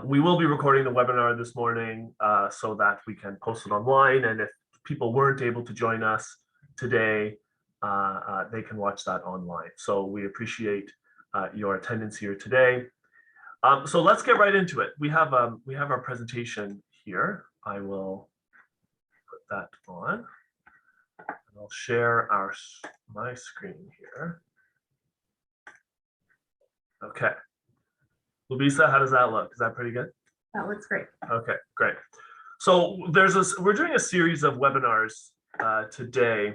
We will be recording the webinar this morning so that we can post it online. And if people weren't able to join us today, they can watch that online. So we appreciate your attendance here today. So let's get right into it. We have our presentation here. I will put that on. I'll share my screen here. Okay. Lubisa, how does that look? Is that pretty good? That looks great. Okay, great. So we're doing a series of webinars today.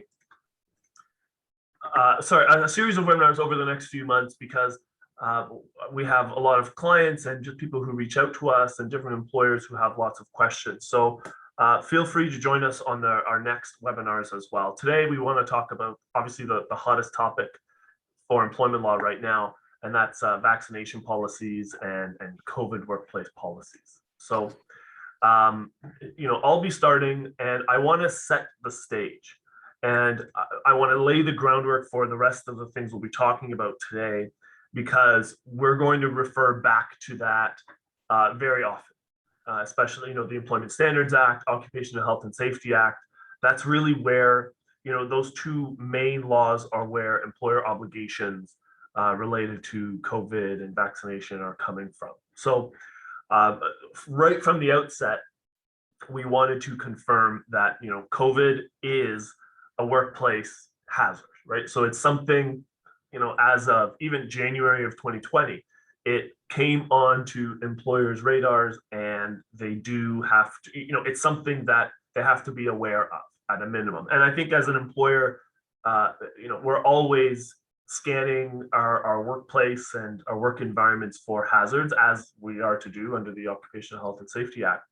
A series of webinars over the next few months because we have a lot of clients and just people who reach out to us and different employers who have lots of questions. So feel free to join us on our next webinars as well. Today, we want to talk about obviously the hottest topic for employment law right now, and that's vaccination policies and COVID workplace policies. So, I'll be starting, and I want to set the stage, and I want to lay the groundwork for the rest of the things we'll be talking about today, because we're going to refer back to that very often, especially the Employment Standards Act, Occupational Health and Safety Act. That's really where those two main laws are where employer obligations related to COVID and vaccination are coming from. So right from the outset, we wanted to confirm that COVID is a workplace hazard, right? So it's something, as of even January of 2020, it came onto employers' radars, and they do have to, it's something that they have to be aware of at a minimum. And I think as an employer, we're always scanning our workplace and our work environments for hazards, as we are to do under the Occupational Health and Safety Act.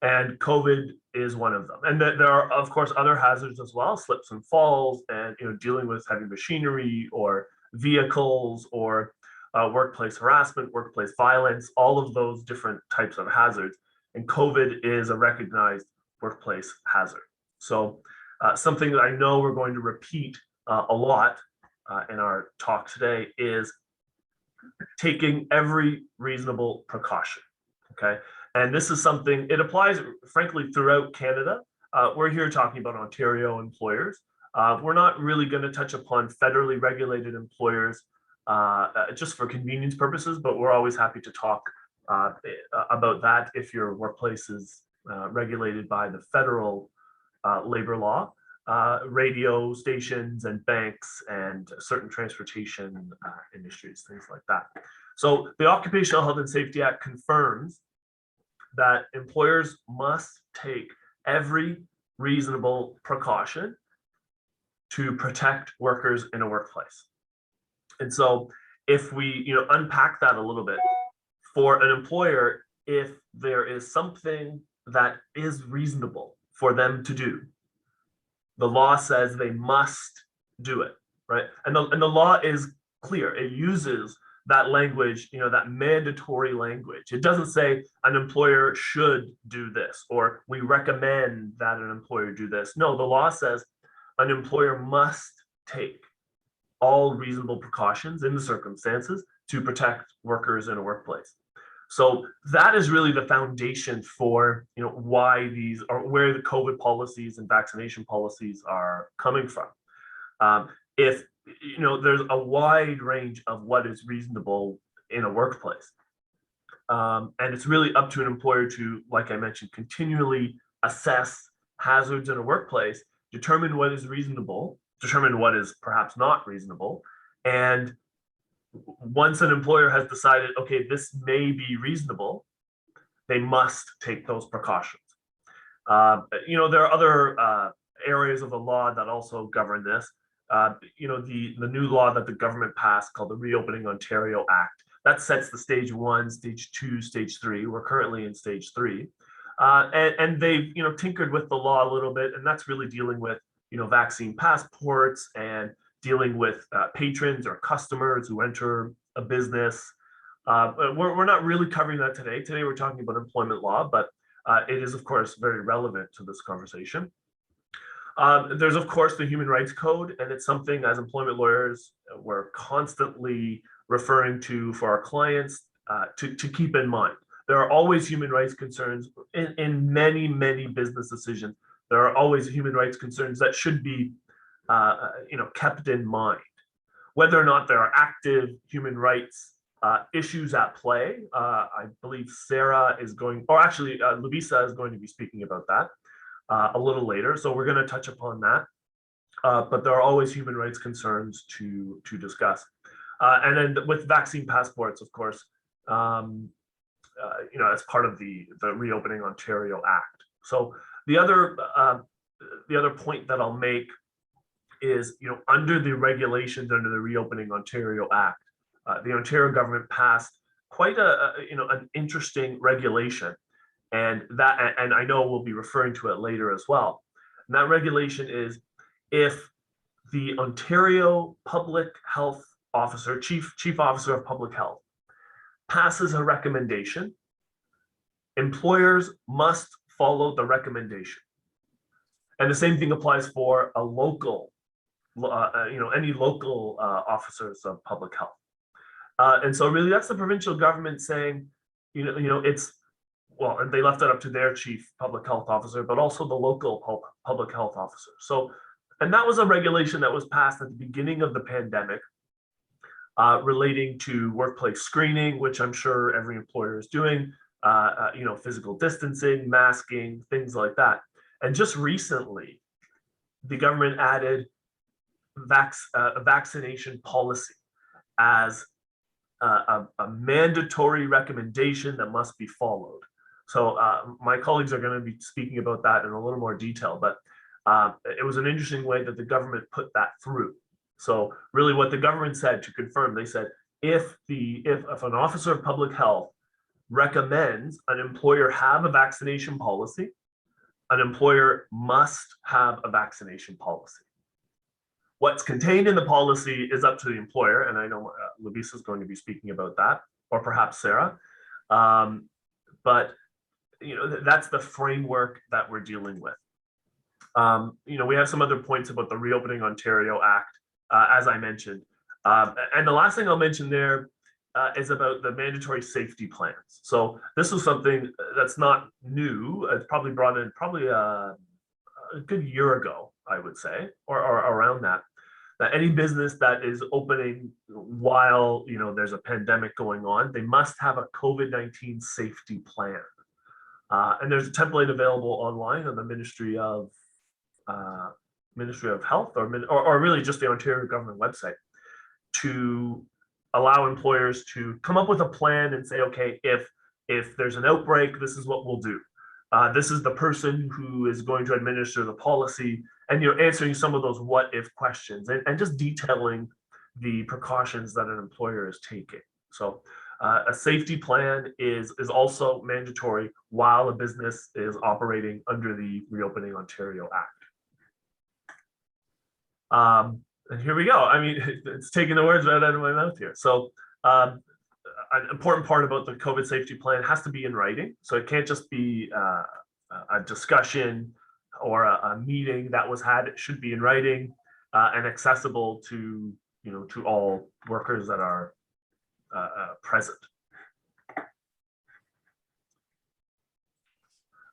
And COVID is one of them. And there are, of course, other hazards as well, slips and falls, and dealing with heavy machinery or vehicles or workplace harassment, workplace violence, all of those different types of hazards. And COVID is a recognized workplace hazard. So something that I know we're going to repeat a lot in our talk today is taking every reasonable precaution, okay? And this is something, it applies, frankly, throughout Canada. We're here talking about Ontario employers. We're not really going to touch upon federally regulated employers just for convenience purposes, but we're always happy to talk about that if your workplace is regulated by the federal labor law, radio stations and banks and certain transportation industries, things like that. So the Occupational Health and Safety Act confirms that employers must take every reasonable precaution to protect workers in a workplace. And so if we unpack that a little bit, for an employer, if there is something that is reasonable for them to do, the law says they must do it, right? And the law is clear. It uses that language, that mandatory language. It doesn't say an employer should do this or we recommend that an employer do this. No, the law says an employer must take all reasonable precautions in the circumstances to protect workers in a workplace. So that is really the foundation for why these are, where the COVID policies and vaccination policies are coming from. If there's a wide range of what is reasonable in a workplace, and it's really up to an employer to, like I mentioned, continually assess hazards in a workplace, determine what is reasonable, determine what is perhaps not reasonable, and once an employer has decided, okay, this may be reasonable, they must take those precautions. There are other areas of the law that also govern this. The new law that the government passed called the Reopening Ontario Act, that sets the stage 1, stage 2, stage 3. We're currently in stage 3. And they've tinkered with the law a little bit, and that's really dealing with vaccine passports and dealing with patrons or customers who enter a business. We're not really covering that today. Today we're talking about employment law, but it is of course very relevant to this conversation. There's of course the Human Rights Code, and it's something as employment lawyers we're constantly referring to for our clients to keep in mind. there are always human rights concerns in many, many business decisions. There are always human rights concerns that should be kept in mind. Whether or not there are active human rights issues at play, I believe Sarah is going, or actually Lubisa is going to be speaking about that a little later. So we're going to touch upon that. But there are always human rights concerns to discuss. And then with vaccine passports, of course, as part of the Reopening Ontario Act. So the other point that I'll make is, under the regulations under the Reopening Ontario Act, the Ontario government passed quite an interesting regulation, and I know we'll be referring to it later as well. And that regulation is, if the Ontario Public Health Officer, Chief Officer of Public Health, passes a recommendation, employers must follow the recommendation. And the same thing applies for a local, any local officers of public health. And so really that's the provincial government saying, it's, well, and they left it up to their chief public health officer, but also the local public health officer. So, and that was a regulation that was passed at the beginning of the pandemic, relating to workplace screening, which I'm sure every employer is doing, physical distancing, masking, things like that. And just recently, the government added a vaccination policy as a mandatory recommendation that must be followed. So my colleagues are going to be speaking about that in a little more detail, but it was an interesting way that the government put that through. So really what the government said, to confirm, they said, if an officer of public health recommends an employer have a vaccination policy, an employer must have a vaccination policy. What's contained in the policy is up to the employer, and I know Lubisa is going to be speaking about that, or perhaps Sarah. But that's the framework that we're dealing with. We have some other points about the Reopening Ontario Act, as I mentioned. And the last thing I'll mention there is about the mandatory safety plans. So this is something that's not new. It's probably brought in a good year ago, I would say, or around that. That any business that is opening while there's a pandemic going on, they must have a COVID-19 safety plan. And there's a template available online on the Ministry of Health, or really just the Ontario government website, to allow employers to come up with a plan and say, okay, if there's an outbreak, this is what we'll do. This is the person who is going to administer the policy, and answering some of those what if questions, and just detailing the precautions that an employer is taking. So a safety plan is also mandatory while a business is operating under the Reopening Ontario Act. And here we go. I mean, it's taking the words right out of my mouth here. So an important part about the COVID safety plan has to be in writing. So it can't just be a discussion or a meeting that was had. It should be in writing and accessible to all workers that are present.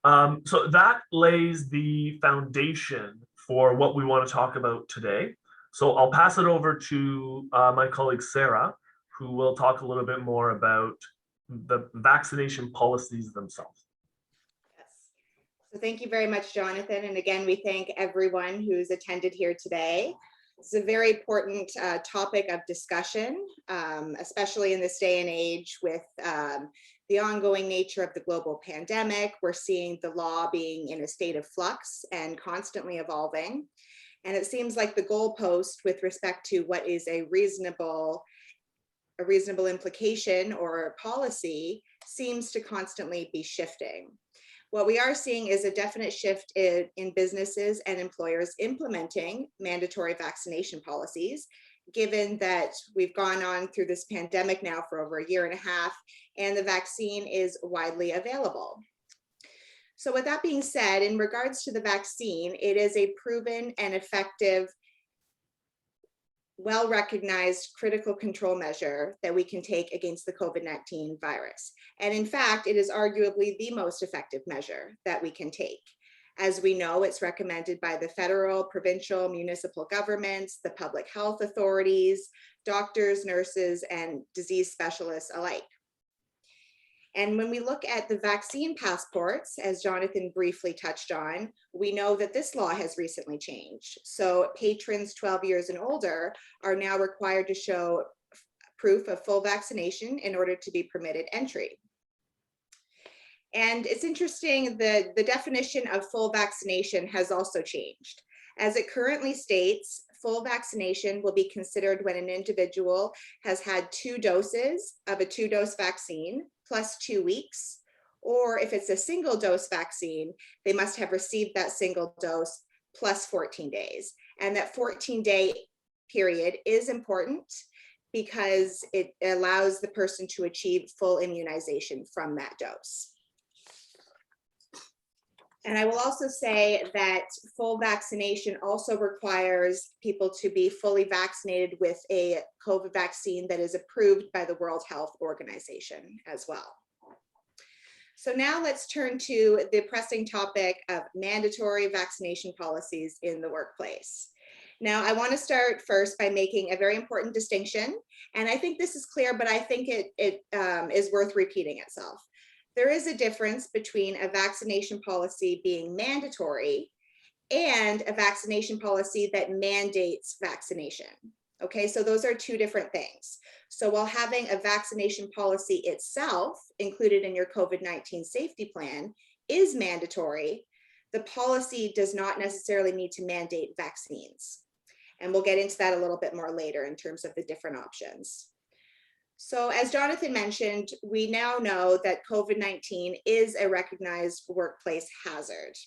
So that lays the foundation for what we want to talk about today. So I'll pass it over to my colleague Sarah, who will talk a little bit more about the vaccination policies themselves. Yes. So thank you very much, Jonathan. And again, we thank everyone who's attended here today. It's a very important topic of discussion, especially in this day and age with the ongoing nature of the global pandemic. We're seeing the law being in a state of flux and constantly evolving. And it seems like the goalpost with respect to what is a reasonable implication or policy seems to constantly be shifting. What we are seeing is a definite shift in businesses and employers implementing mandatory vaccination policies, given that we've gone on through this pandemic now for over a year and a half, and the vaccine is widely available. So with that being said, in regards to the vaccine, it is a proven and effective well-recognized critical control measure that we can take against the COVID-19 virus. And in fact, it is arguably the most effective measure that we can take. As we know, it's recommended by the federal, provincial, municipal governments, the public health authorities, doctors, nurses, and disease specialists alike. And when we look at the vaccine passports, as Jonathan briefly touched on, we know that this law has recently changed. So patrons 12 years and older are now required to show proof of full vaccination in order to be permitted entry. And it's interesting that the definition of full vaccination has also changed. As it currently states, full vaccination will be considered when an individual has had 2 doses of a 2-dose vaccine plus 2 weeks, or if it's a single dose vaccine, they must have received that single dose plus 14 days. And that 14-day period is important because it allows the person to achieve full immunization from that dose. And I will also say that full vaccination also requires people to be fully vaccinated with a COVID vaccine that is approved by the World Health Organization as well. So now let's turn to the pressing topic of mandatory vaccination policies in the workplace. Now, I want to start first by making a very important distinction, and I think this is clear, but I think it is worth repeating itself. There is a difference between a vaccination policy being mandatory and a vaccination policy that mandates vaccination. Okay, so those are 2 different things. So while having a vaccination policy itself included in your COVID-19 safety plan is mandatory, the policy does not necessarily need to mandate vaccines. And we'll get into that a little bit more later in terms of the different options. So as Jonathan mentioned, we now know that COVID-19 is a recognized workplace hazard.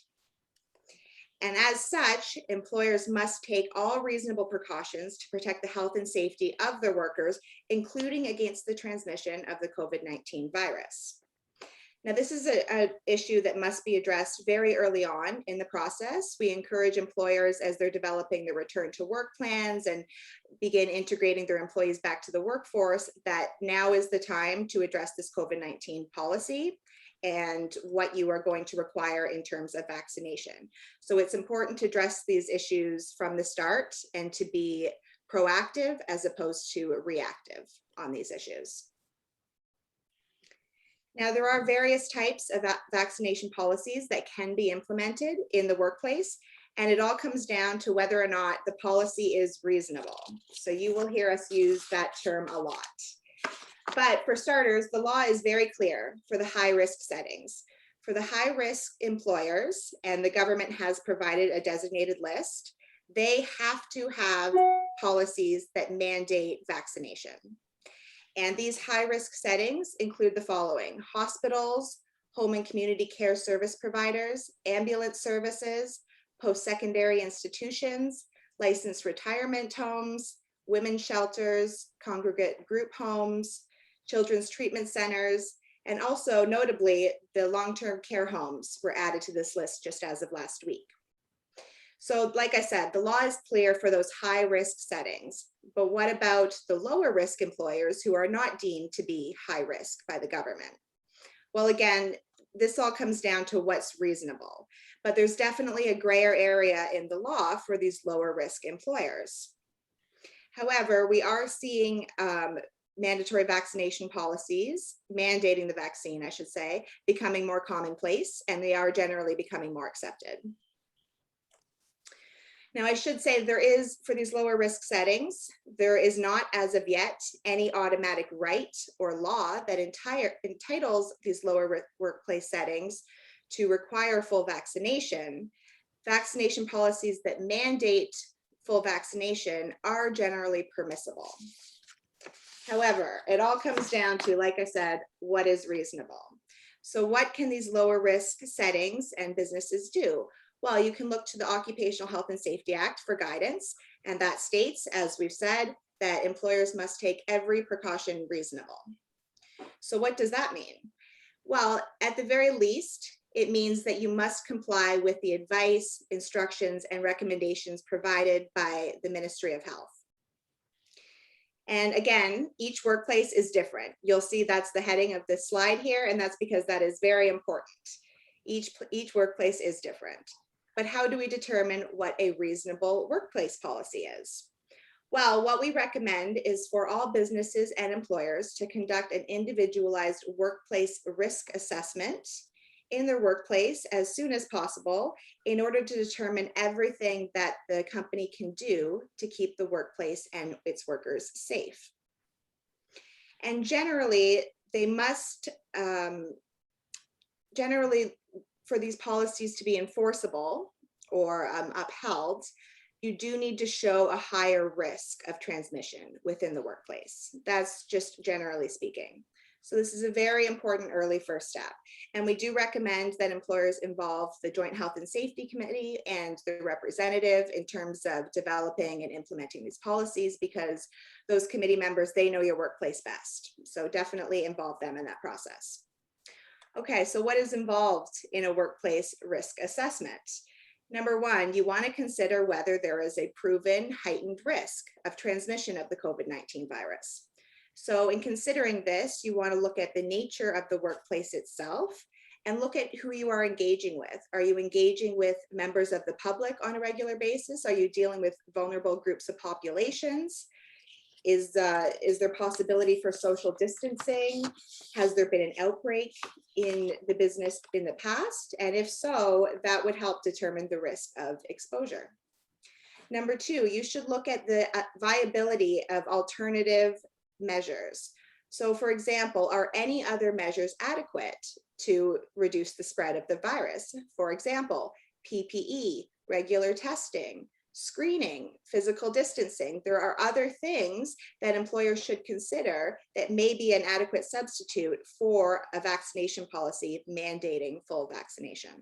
And as such, employers must take all reasonable precautions to protect the health and safety of their workers, including against the transmission of the COVID-19 virus. Now, this is an issue that must be addressed very early on in the process. We encourage employers as they're developing their return to work plans and begin integrating their employees back to the workforce that now is the time to address this COVID-19 policy and what you are going to require in terms of vaccination. So it's important to address these issues from the start and to be proactive as opposed to reactive on these issues. Now, there are various types of vaccination policies that can be implemented in the workplace, and it all comes down to whether or not the policy is reasonable. So you will hear us use that term a lot. But for starters, the law is very clear for the high-risk settings. For the high-risk employers, and the government has provided a designated list, they have to have policies that mandate vaccination. And these high-risk settings include the following: hospitals, home and community care service providers, ambulance services, post-secondary institutions, licensed retirement homes, women's shelters, congregate group homes, children's treatment centers, and also notably, the long-term care homes were added to this list just as of last week. So like I said, the law is clear for those high-risk settings, but what about the lower risk employers who are not deemed to be high risk by the government? Well, again, this all comes down to what's reasonable, but there's definitely a grayer area in the law for these lower risk employers. However, we are seeing mandatory vaccination policies, mandating the vaccine, I should say, becoming more commonplace, and they are generally becoming more accepted. Now, I should say there is, for these lower risk settings, there is not as of yet any automatic right or law that entitles these lower workplace settings to require full vaccination. Vaccination policies that mandate full vaccination are generally permissible. However, it all comes down to, like I said, what is reasonable. So what can these lower risk settings and businesses do? Well, you can look to the Occupational Health and Safety Act for guidance, and that states, as we've said, that employers must take every precaution reasonable. So what does that mean? Well, at the very least, it means that you must comply with the advice, instructions, and recommendations provided by the Ministry of Health. And again, each workplace is different. You'll see that's the heading of this slide here, and that's because that is very important. Each workplace is different. But how do we determine what a reasonable workplace policy is? Well, what we recommend is for all businesses and employers to conduct an individualized workplace risk assessment in their workplace as soon as possible in order to determine everything that the company can do to keep the workplace and its workers safe. And generally, they must, generally, for these policies to be enforceable or upheld, you do need to show a higher risk of transmission within the workplace. That's just generally speaking. So this is a very important early first step. And we do recommend that employers involve the Joint Health and Safety Committee and the representative in terms of developing and implementing these policies, because those committee members, they know your workplace best. So definitely involve them in that process. Okay, so what is involved in a workplace risk assessment? Number one, you want to consider whether there is a proven heightened risk of transmission of the COVID-19 virus. So in considering this, you want to look at the nature of the workplace itself and look at who you are engaging with. Are you engaging with members of the public on a regular basis? Are you dealing with vulnerable groups of populations? Is there possibility for social distancing? Has there been an outbreak in the business in the past? And if so, that would help determine the risk of exposure. Number two, you should look at the viability of alternative measures. So for example, are any other measures adequate to reduce the spread of the virus? For example, PPE, regular testing, screening, physical distancing. There are other things that employers should consider that may be an adequate substitute for a vaccination policy mandating full vaccination.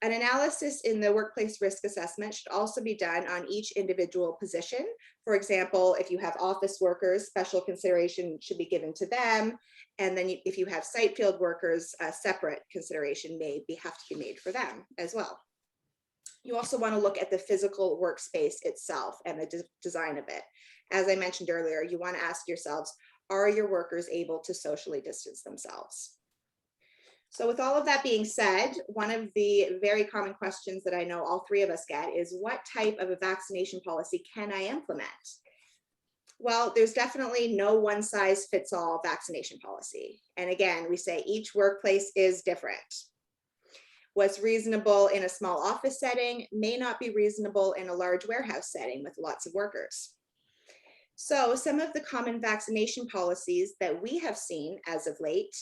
An analysis in the workplace risk assessment should also be done on each individual position. For example, if you have office workers, special consideration should be given to them. And then if you have site field workers, a separate consideration have to be made for them as well. You also want to look at the physical workspace itself and the design of it. As I mentioned earlier, you want to ask yourselves, are your workers able to socially distance themselves? So with all of that being said, one of the very common questions that I know all three of us get is, what type of a vaccination policy can I implement? Well, there's definitely no one size fits all vaccination policy. And again, we say each workplace is different. What's reasonable in a small office setting may not be reasonable in a large warehouse setting with lots of workers. So some of the common vaccination policies that we have seen as of late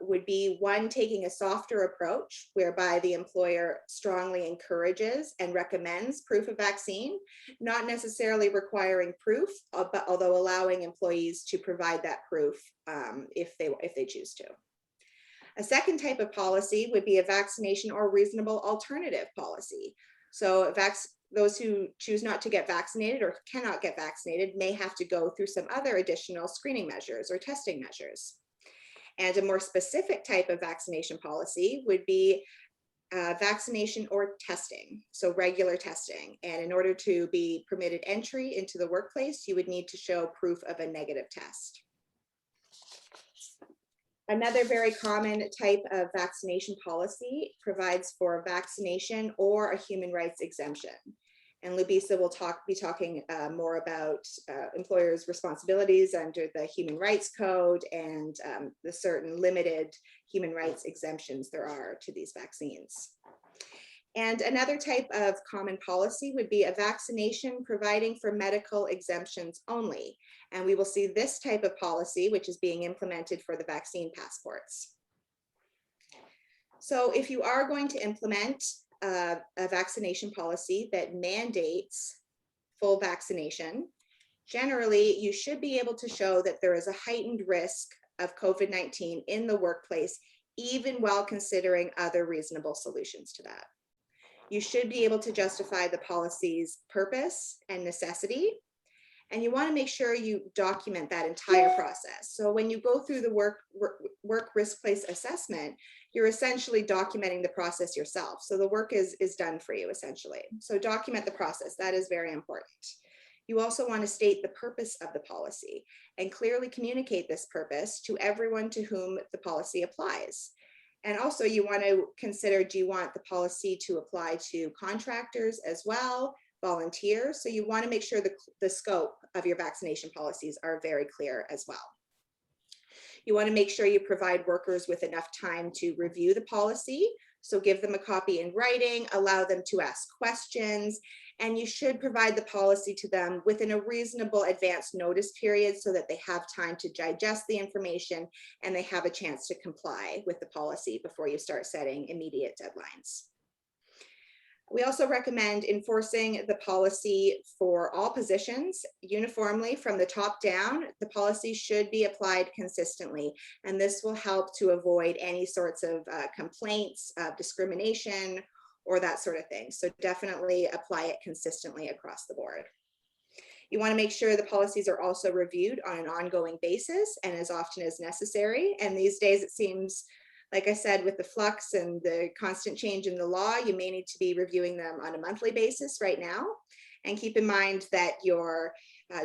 would be one, taking a softer approach whereby the employer strongly encourages and recommends proof of vaccine, not necessarily requiring proof, but although allowing employees to provide that proof if they choose to. A second type of policy would be a vaccination or reasonable alternative policy. So those who choose not to get vaccinated or cannot get vaccinated may have to go through some other additional screening measures or testing measures. And a more specific type of vaccination policy would be vaccination or testing, so regular testing. And in order to be permitted entry into the workplace, you would need to show proof of a negative test. Another very common type of vaccination policy provides for vaccination or a human rights exemption. And Lubisa will be talking more about employers' responsibilities under the Human Rights Code and the certain limited human rights exemptions there are to these vaccines. And another type of common policy would be a vaccination providing for medical exemptions only. And we will see this type of policy, which is being implemented for the vaccine passports. So if you are going to implement a vaccination policy that mandates full vaccination, generally you should be able to show that there is a heightened risk of COVID-19 in the workplace, even while considering other reasonable solutions to that. You should be able to justify the policy's purpose and necessity, and you want to make sure you document that entire process. So when you go through the work risk place assessment, you're essentially documenting the process yourself. So the work is done for you essentially. So document the process, that is very important. You also want to state the purpose of the policy and clearly communicate this purpose to everyone to whom the policy applies. And also you want to consider, do you want the policy to apply to contractors as well, volunteers? So you want to make sure the scope of your vaccination policies are very clear as well. You want to make sure you provide workers with enough time to review the policy. So give them a copy in writing, allow them to ask questions, and you should provide the policy to them within a reasonable advance notice period so that they have time to digest the information and they have a chance to comply with the policy before you start setting immediate deadlines. We also recommend enforcing the policy for all positions uniformly from the top down. The policy should be applied consistently, and this will help to avoid any sorts of complaints of discrimination or that sort of thing. So definitely apply it consistently across the board. You want to make sure the policies are also reviewed on an ongoing basis and as often as necessary. And these days it seems, like I said, with the flux and the constant change in the law, you may need to be reviewing them on a monthly basis right now. And keep in mind that your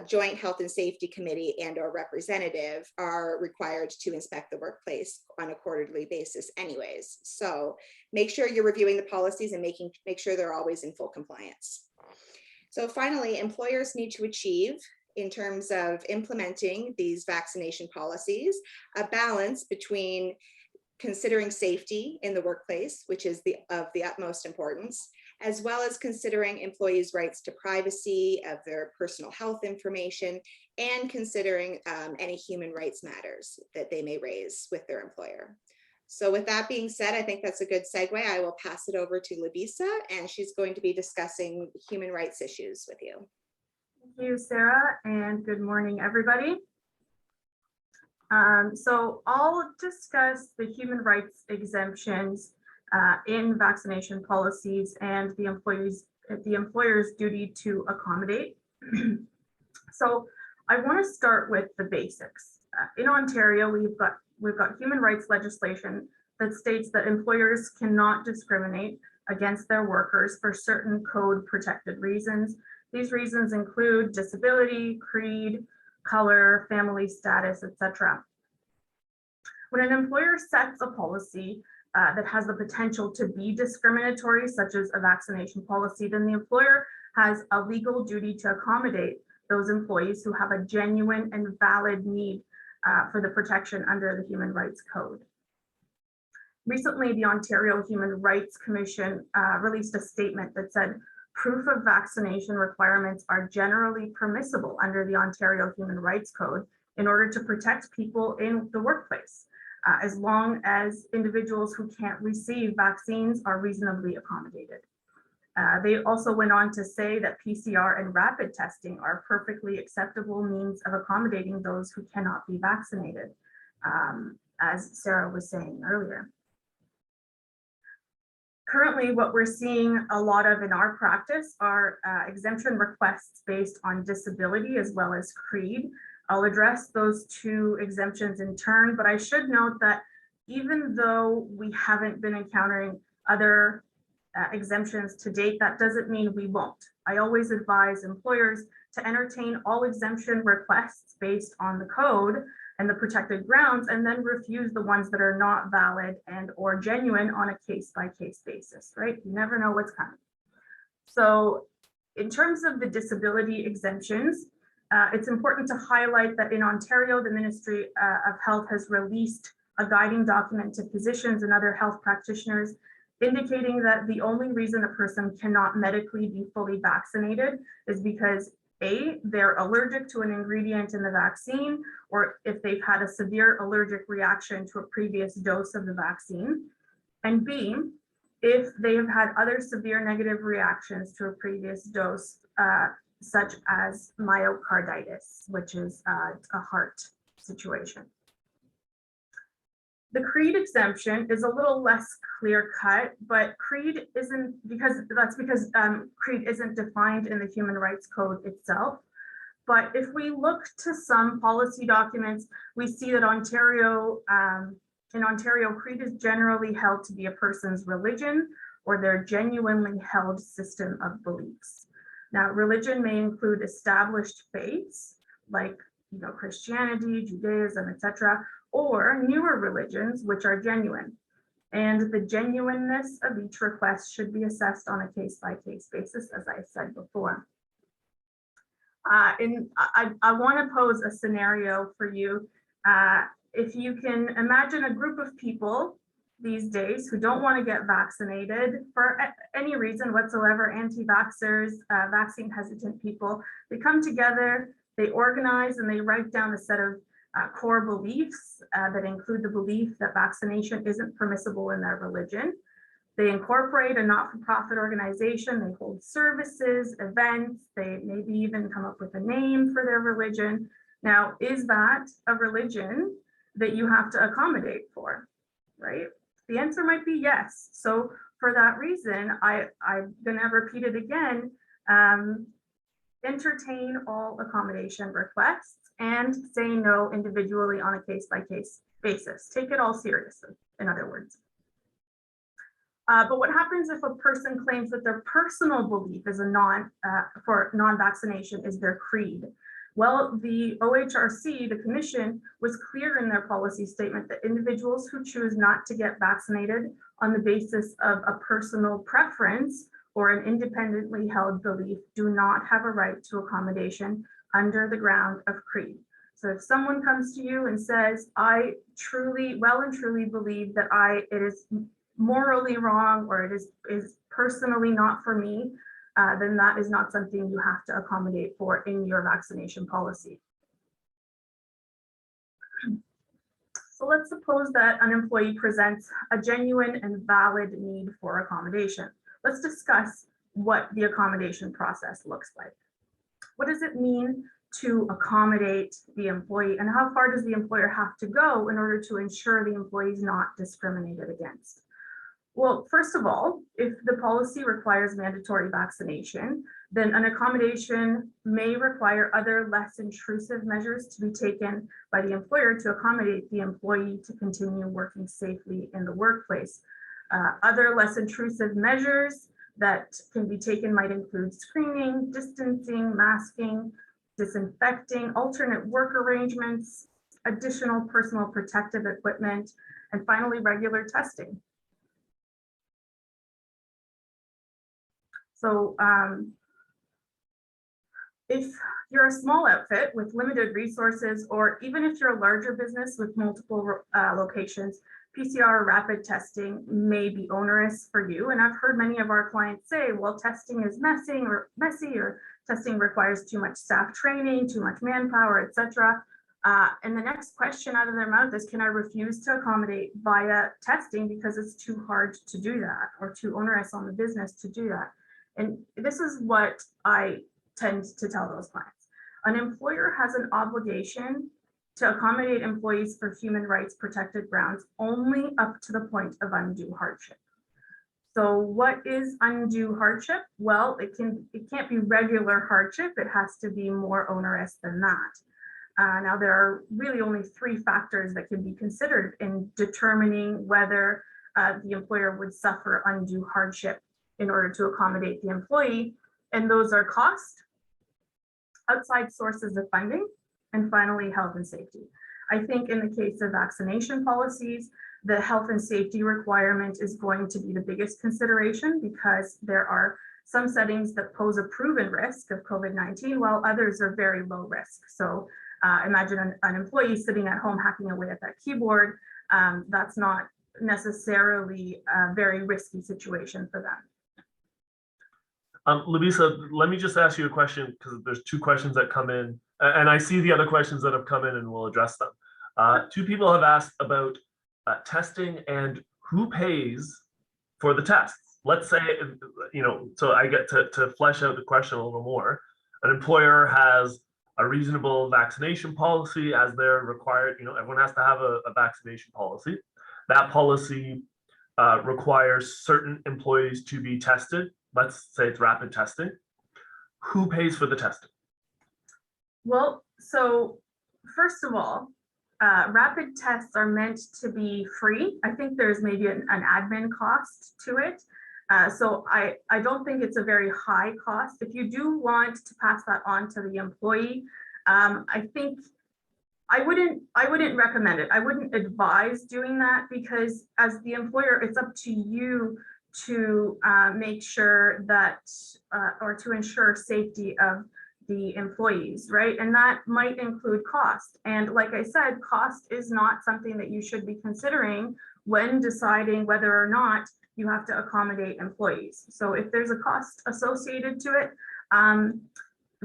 joint health and safety committee and or representative are required to inspect the workplace on a quarterly basis anyways. So make sure you're reviewing the policies and make sure they're always in full compliance. So finally, employers need to achieve, in terms of implementing these vaccination policies, a balance between considering safety in the workplace, which is of the utmost importance, as well as considering employees' rights to privacy of their personal health information, and considering any human rights matters that they may raise with their employer. So with that being said, I think that's a good segue. I will pass it over to Labisa, and she's going to be discussing human rights issues with you. Thank you, Sarah, and good morning, everybody. So I'll discuss the human rights exemptions in vaccination policies and the employer's duty to accommodate. So I want to start with the basics. In Ontario, we've got human rights legislation that states that employers cannot discriminate against their workers for certain code protected reasons. These reasons include disability, creed, color, family status, etc. When an employer sets a policy that has the potential to be discriminatory, such as a vaccination policy, then the employer has a legal duty to accommodate those employees who have a genuine and valid need for the protection under the Human Rights Code. Recently, the Ontario Human Rights Commission released a statement that said, proof of vaccination requirements are generally permissible under the Ontario Human Rights Code in order to protect people in the workplace, as long as individuals who can't receive vaccines are reasonably accommodated. They also went on to say that PCR and rapid testing are perfectly acceptable means of accommodating those who cannot be vaccinated, as Sarah was saying earlier. Currently, what we're seeing a lot of in our practice are exemption requests based on disability as well as creed. I'll address those two exemptions in turn, but I should note that even though we haven't been encountering other exemptions to date, that doesn't mean we won't. I always advise employers to entertain all exemption requests based on the code and the protected grounds, and then refuse the ones that are not valid and or genuine on a case-by-case basis, right? You never know what's coming. So in terms of the disability exemptions, it's important to highlight that in Ontario, the Ministry of Health has released a guiding document to physicians and other health practitioners indicating that the only reason a person cannot medically be fully vaccinated is because A, they're allergic to an ingredient in the vaccine, or if they've had a severe allergic reaction to a previous dose of the vaccine, and B, if they have had other severe negative reactions to a previous dose, such as myocarditis, which is a heart situation. The creed exemption is a little less clear cut, but creed isn't, because creed isn't defined in the Human Rights Code itself. But if we look to some policy documents, we see that in Ontario, creed is generally held to be a person's religion or their genuinely held system of beliefs. Now, religion may include established faiths like Christianity, Judaism, etc., or newer religions which are genuine. And the genuineness of each request should be assessed on a case-by-case basis, as I said before. I want to pose a scenario for you. If you can imagine a group of people these days who don't want to get vaccinated for any reason whatsoever, anti-vaxxers, vaccine hesitant people, they come together, they organize, and they write down a set of core beliefs that include the belief that vaccination isn't permissible in their religion. They incorporate a not-for-profit organization, they hold services, events, they maybe even come up with a name for their religion. Now, is that a religion that you have to accommodate for, right? The answer might be yes. So for that reason, I'm gonna repeat it again, entertain all accommodation requests and say no individually on a case-by-case basis. Take it all seriously, in other words. But what happens if a person claims that their personal belief is for non-vaccination is their creed? Well, the OHRC, the commission, was clear in their policy statement that individuals who choose not to get vaccinated on the basis of a personal preference or an independently held belief do not have a right to accommodation under the ground of creed. So if someone comes to you and says, I truly believe that it is morally wrong or it is personally not for me, then that is not something you have to accommodate for in your vaccination policy. So let's suppose that an employee presents a genuine and valid need for accommodation. Let's discuss what the accommodation process looks like. What does it mean to accommodate the employee, and how far does the employer have to go in order to ensure the employee is not discriminated against? Well, first of all, if the policy requires mandatory vaccination, then an accommodation may require other less intrusive measures to be taken by the employer to accommodate the employee to continue working safely in the workplace. Other less intrusive measures that can be taken might include screening, distancing, masking, disinfecting, alternate work arrangements, additional personal protective equipment, and finally, regular testing. So if you're a small outfit with limited resources, or even if you're a larger business with multiple locations, PCR rapid testing may be onerous for you. And I've heard many of our clients say, well, testing is messy, or testing requires too much staff training, too much manpower, etc. And the next question out of their mouth is, can I refuse to accommodate via testing because it's too hard to do that or too onerous on the business to do that? And this is what I tend to tell those clients. An employer has an obligation to accommodate employees for human rights protected grounds only up to the point of undue hardship. So what is undue hardship? Well, it can't be regular hardship. It has to be more onerous than that. Now, there are really only 3 factors that can be considered in determining whether the employer would suffer undue hardship in order to accommodate the employee. And those are cost, outside sources of funding, and finally, health and safety. I think in the case of vaccination policies, the health and safety requirement is going to be the biggest consideration because there are some settings that pose a proven risk of COVID-19, while others are very low risk. So imagine an employee sitting at home hacking away at that keyboard. That's not necessarily a very risky situation for them. Labisa, let me just ask you a question because there's 2 questions that come in, and I see the other questions that have come in and we'll address them. 2 people have asked about testing and who pays for the tests. Let's say, so I get to flesh out the question a little more. An employer has a reasonable vaccination policy as they're required, everyone has to have a vaccination policy. That policy requires certain employees to be tested. Let's say it's rapid testing. Who pays for the testing? Well, so first of all, rapid tests are meant to be free. I think there's maybe an admin cost to it. So I don't think it's a very high cost. If you do want to pass that on to the employee, I think I wouldn't recommend it. I wouldn't advise doing that, because as the employer, it's up to you to make sure that or to ensure safety of the employees, right? And that might include cost. And like I said, cost is not something that you should be considering when deciding whether or not you have to accommodate employees. So if there's a cost associated to it,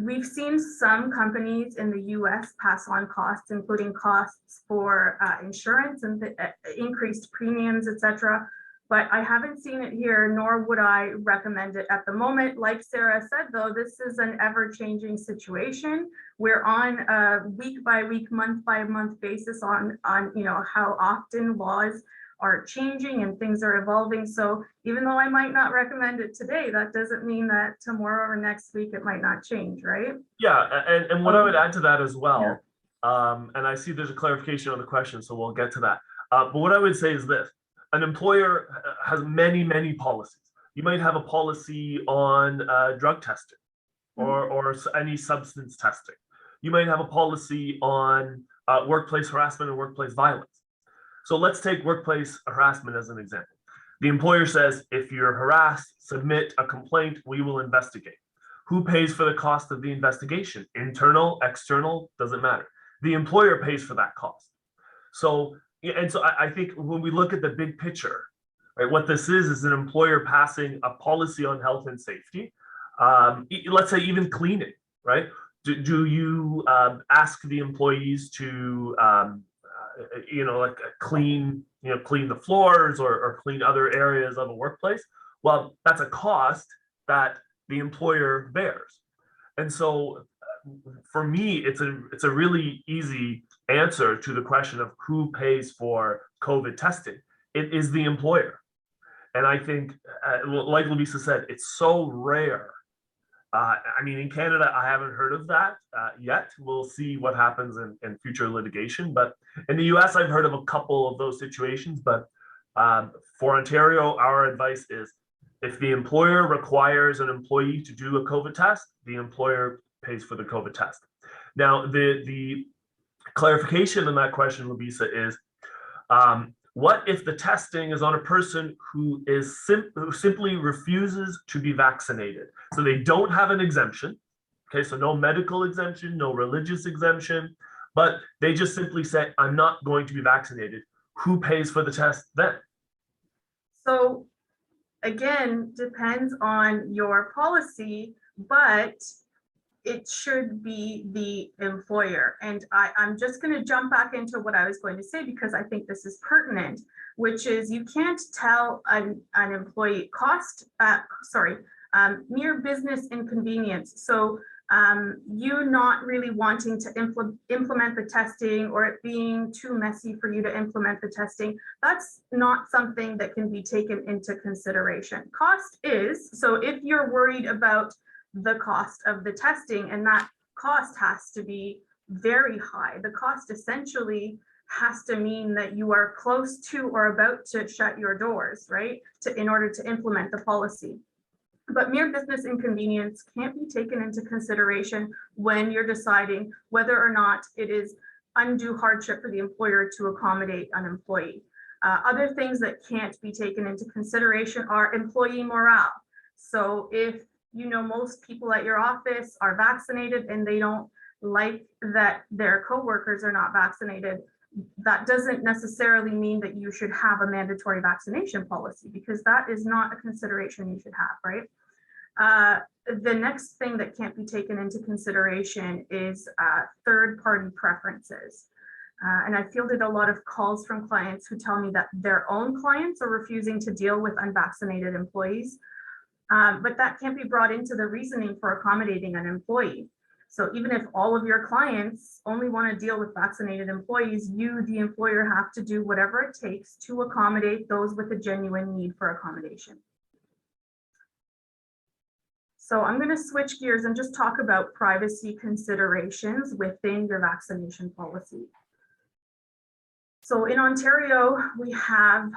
we've seen some companies in the US pass on costs, including costs for insurance and increased premiums, etc. But I haven't seen it here, nor would I recommend it at the moment. Like Sarah said, though, this is an ever-changing situation. We're on a week-by-week, month-by-month basis on how often laws are changing and things are evolving. So even though I might not recommend it today, that doesn't mean that tomorrow or next week it might not change, right? Yeah, and what I would add to that as well, and I see there's a clarification on the question, so we'll get to that. But what I would say is this: an employer has many policies. You might have a policy on drug testing or any substance testing. You might have a policy on workplace harassment and workplace violence. So let's take workplace harassment as an example. The employer says, if you're harassed, submit a complaint, we will investigate. Who pays for the cost of the investigation? Internal, external, doesn't matter. The employer pays for that cost. So I think when we look at the big picture, right, what this is an employer passing a policy on health and safety. Let's say even cleaning, right? Do you ask the employees to clean the floors or clean other areas of a workplace? Well, that's a cost that the employer bears. And so for me, it's a really easy answer to the question of who pays for COVID testing. It is the employer. And I think, like Louisa said, it's so rare. In Canada, I haven't heard of that yet. We'll see what happens in future litigation. But in the US, I've heard of a couple of those situations. But for Ontario, our advice is if the employer requires an employee to do a COVID test, the employer pays for the COVID test. Now, the clarification on that question, Louisa, is what if the testing is on a person who simply refuses to be vaccinated? So they don't have an exemption. Okay, so no medical exemption, no religious exemption, but they just simply say, I'm not going to be vaccinated. Who pays for the test then? So again, depends on your policy, but it should be the employer. And I'm just going to jump back into what I was going to say, because I think this is pertinent, which is you can't tell an employee mere business inconvenience. So you not really wanting to implement the testing, or it being too messy for you to implement the testing, that's not something that can be taken into consideration. Cost is, so if you're worried about the cost of the testing, and that cost has to be very high. The cost essentially has to mean that you are close to or about to shut your doors, right? In order to implement the policy. But mere business inconvenience can't be taken into consideration when you're deciding whether or not it is undue hardship for the employer to accommodate an employee. Other things that can't be taken into consideration are employee morale. So if most people at your office are vaccinated and they don't like that their coworkers are not vaccinated, that doesn't necessarily mean that you should have a mandatory vaccination policy, because that is not a consideration you should have, right? The next thing that can't be taken into consideration is third-party preferences. And I fielded a lot of calls from clients who tell me that their own clients are refusing to deal with unvaccinated employees. But that can't be brought into the reasoning for accommodating an employee. So even if all of your clients only want to deal with vaccinated employees, you, the employer, have to do whatever it takes to accommodate those with a genuine need for accommodation. So I'm going to switch gears and just talk about privacy considerations within your vaccination policy. So in Ontario, we have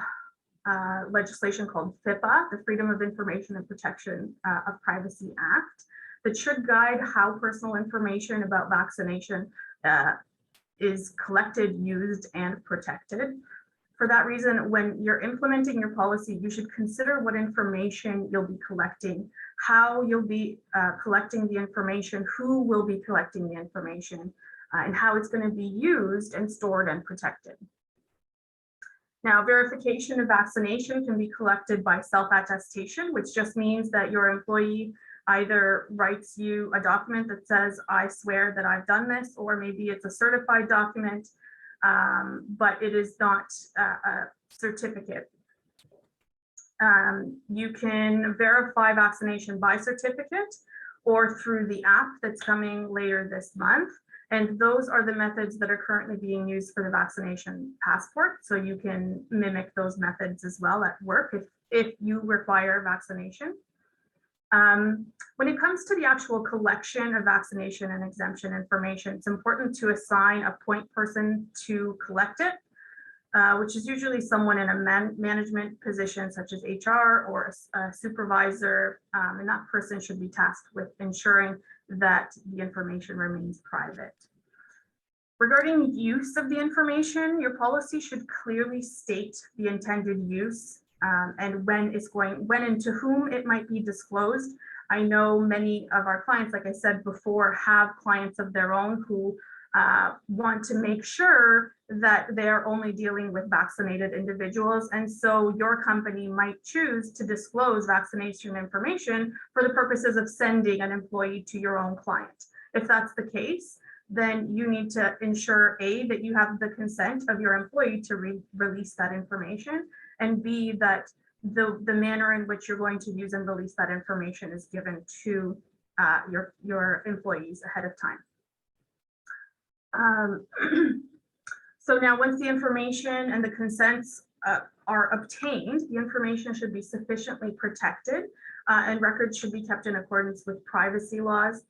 legislation called FIPA, the Freedom of Information and Protection of Privacy Act, that should guide how personal information about vaccination is collected, used, and protected. For that reason, when you're implementing your policy, you should consider what information you'll be collecting, how you'll be collecting the information, who will be collecting the information, and how it's going to be used and stored and protected. Now, verification of vaccination can be collected by self-attestation, which just means that your employee either writes you a document that says, I swear that I've done this, or maybe it's a certified document, but it is not a certificate. You can verify vaccination by certificate or through the app that's coming later this month. And those are the methods that are currently being used for the vaccination passport. So you can mimic those methods as well at work if you require vaccination. When it comes to the actual collection of vaccination and exemption information, it's important to assign a point person to collect it, which is usually someone in a management position such as HR or a supervisor, and that person should be tasked with ensuring that the information remains private. Regarding use of the information, your policy should clearly state the intended use and when and to whom it might be disclosed. I know many of our clients, like I said before, have clients of their own who want to make sure that they're only dealing with vaccinated individuals. And so your company might choose to disclose vaccination information for the purposes of sending an employee to your own client. If that's the case, then you need to ensure A, that you have the consent of your employee to release that information, and B, that the manner in which you're going to use and release that information is given to your employees ahead of time. So now once the information and the consents are obtained, the information should be sufficiently protected and records should be kept in accordance with privacy laws.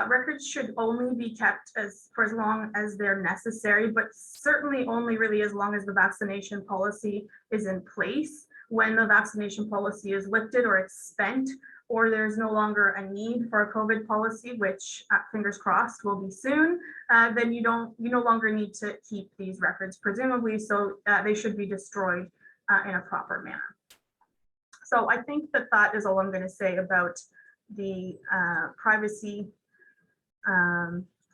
Records should only be kept for as long as they're necessary, but certainly only really as long as the vaccination policy is in place. When the vaccination policy is lifted or it's spent, or there's no longer a need for a COVID policy, which fingers crossed will be soon, then you no longer need to keep these records, presumably, so they should be destroyed in a proper manner. So I think that is all I'm going to say about the privacy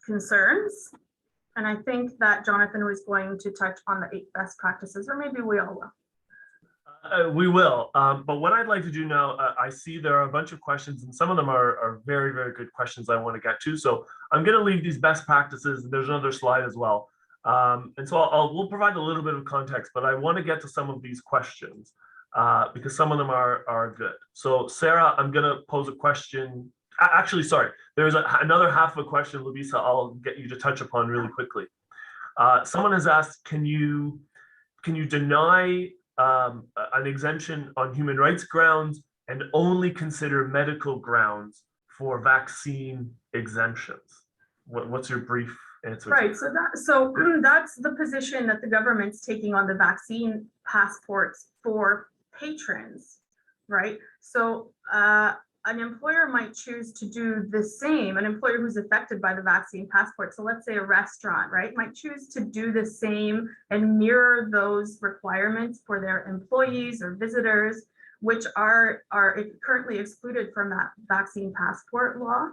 concerns. And I think that Jonathan was going to touch on the 8 best practices, or maybe we all will. We will, but what I'd like to do now, I see there are a bunch of questions and some of them are very, very good questions I want to get to. So I'm going to leave these best practices. There's another slide as well. And so we'll provide a little bit of context, but I want to get to some of these questions because some of them are good. So Sarah, I'm going to pose a question. Actually, sorry, there's another half of a question, Lovisa, I'll get you to touch upon really quickly. Someone has asked, can you deny an exemption on human rights grounds and only consider medical grounds for vaccine exemptions? What's your brief answer? Right, so that's the position that the government's taking on the vaccine passports for patrons, right? So an employer might choose to do the same, an employer who's affected by the vaccine passport. So let's say a restaurant, right, might choose to do the same and mirror those requirements for their employees or visitors, which are currently excluded from that vaccine passport law.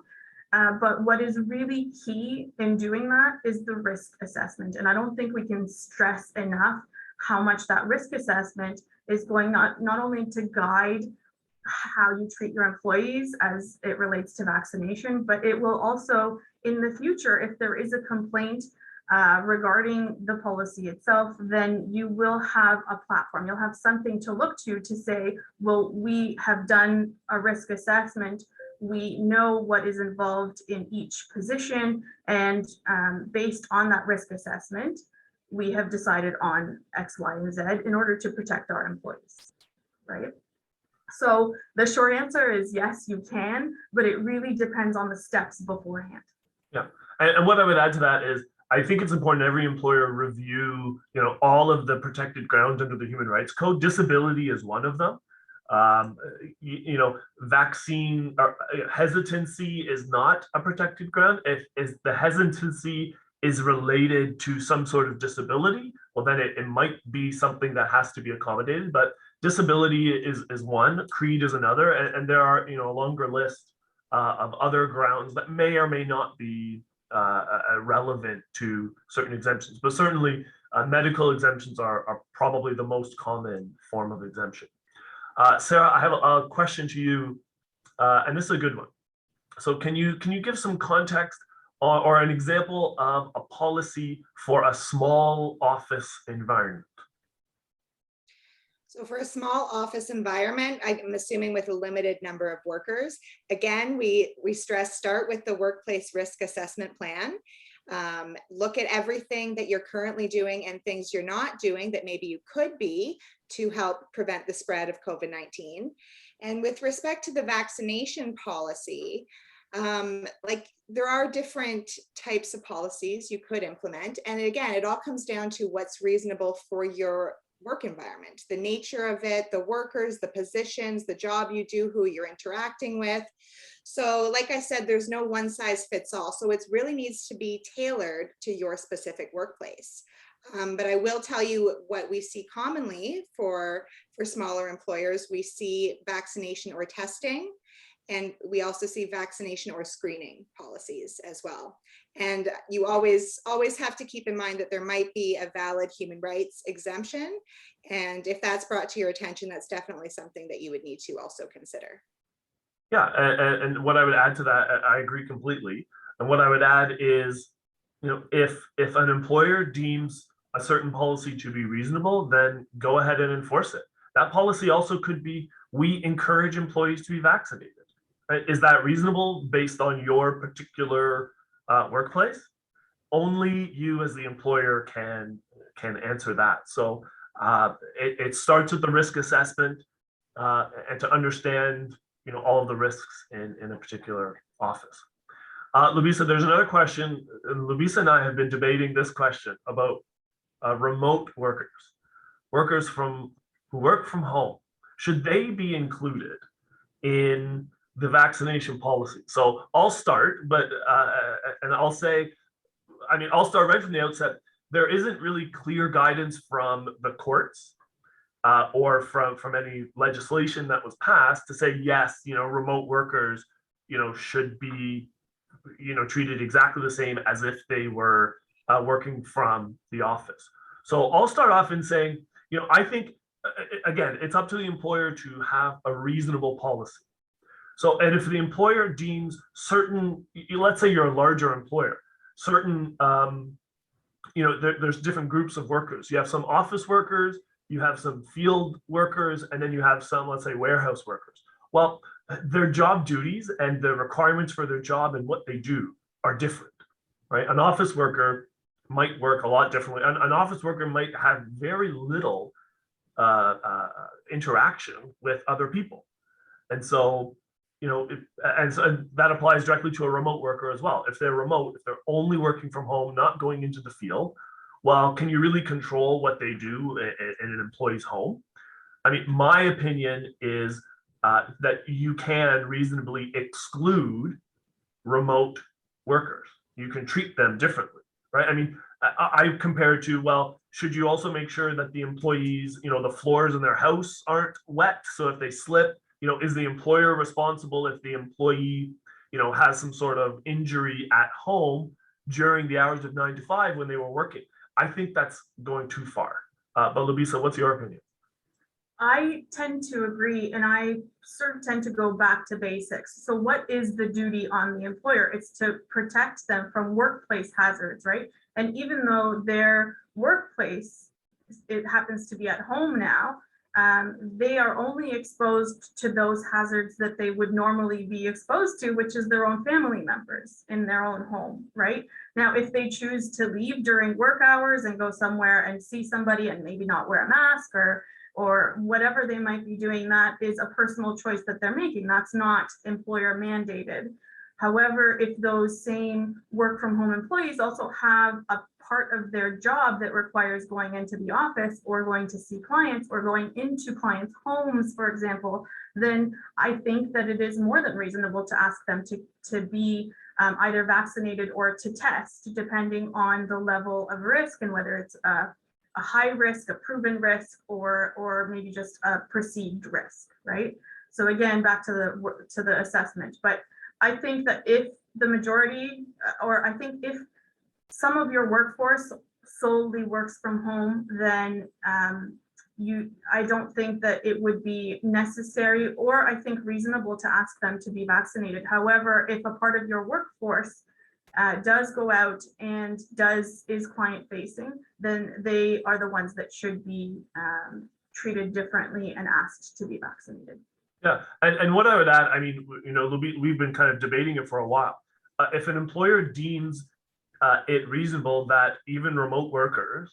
But what is really key in doing that is the risk assessment. And I don't think we can stress enough how much that risk assessment is going not only to guide how you treat your employees as it relates to vaccination, but it will also, in the future, if there is a complaint regarding the policy itself, then you will have a platform. You'll have something to look to say, well, we have done a risk assessment. We know what is involved in each position. And based on that risk assessment, we have decided on X, Y, and Z in order to protect our employees, right? So the short answer is yes, you can, but it really depends on the steps beforehand. Yeah, and what I would add to that is I think it's important every employer review, all of the protected grounds under the Human Rights Code. Disability is one of them. Vaccine hesitancy is not a protected ground. If the hesitancy is related to some sort of disability, well, then it might be something that has to be accommodated. But disability is one, creed is another, and there are a longer list of other grounds that may or may not be relevant to certain exemptions. But certainly, medical exemptions are probably the most common form of exemption. Sarah, I have a question to you, and this is a good one. So can you give some context or an example of a policy for a small office environment? So for a small office environment, I'm assuming with a limited number of workers, again, we stress start with the workplace risk assessment plan. Look at everything that you're currently doing and things you're not doing that maybe you could be to help prevent the spread of COVID-19. And with respect to the vaccination policy, there are different types of policies you could implement. And again, it all comes down to what's reasonable for your work environment, the nature of it, the workers, the positions, the job you do, who you're interacting with. So like I said, there's no one size fits all. So it really needs to be tailored to your specific workplace. But I will tell you what we see commonly for smaller employers. We see vaccination or testing, and we also see vaccination or screening policies as well. And you always have to keep in mind that there might be a valid human rights exemption. And if that's brought to your attention, that's definitely something that you would need to also consider. Yeah, and what I would add to that, I agree completely. And what I would add is, if an employer deems a certain policy to be reasonable, then go ahead and enforce it. That policy also could be, we encourage employees to be vaccinated. Right? Is that reasonable based on your particular workplace? Only you as the employer can answer that. So it starts with the risk assessment and to understand all of the risks in a particular office. Luisa, there's another question. Luisa and I have been debating this question about remote workers who work from home. Should they be included in the vaccination policy? So I'll start, but and I'll say, I'll start right from the outset. There isn't really clear guidance from the courts or from any legislation that was passed to say, yes, remote workers, should be, treated exactly the same as if they were working from the office. So I'll start off in saying, I think, again, it's up to the employer to have a reasonable policy. So, and if the employer deems certain, let's say you're a larger employer, certain, there's different groups of workers. You have some office workers, you have some field workers, and then you have some, let's say, warehouse workers. Well, their job duties and the requirements for their job and what they do are different, right? An office worker might work a lot differently. An office worker might have very little interaction with other people. And so, and that applies directly to a remote worker as well. If they're remote, if they're only working from home, not going into the field, well, can you really control what they do in an employee's home? My opinion is that you can reasonably exclude remote workers. You can treat them differently, right? I compare it to, well, should you also make sure that the employees, the floors in their house aren't wet? So if they slip, is the employer responsible if the employee, has some sort of injury at home during the hours of 9 to 5 when they were working? I think that's going too far. But Luisa, what's your opinion? I tend to agree, and I sort of tend to go back to basics. So what is the duty on the employer? It's to protect them from workplace hazards, right? And even though their workplace, it happens to be at home now, they are only exposed to those hazards that they would normally be exposed to, which is their own family members in their own home, right? Now, if they choose to leave during work hours and go somewhere and see somebody and maybe not wear a mask or whatever they might be doing, that is a personal choice that they're making. That's not employer mandated. However, if those same work from home employees also have a part of their job that requires going into the office or going to see clients or going into clients' homes, for example, then I think that it is more than reasonable to ask them to be either vaccinated or to test, depending on the level of risk and whether it's a high risk, a proven risk, or maybe just a perceived risk, right? So again, back to the assessment. But I think that if the majority, or I think if some of your workforce solely works from home, then I don't think that it would be necessary or I think reasonable to ask them to be vaccinated. However, if a part of your workforce does go out and is client facing, then they are the ones that should be treated differently and asked to be vaccinated. Yeah, and what I would add, I mean, we've been kind of debating it for a while. If an employer deems it reasonable that even remote workers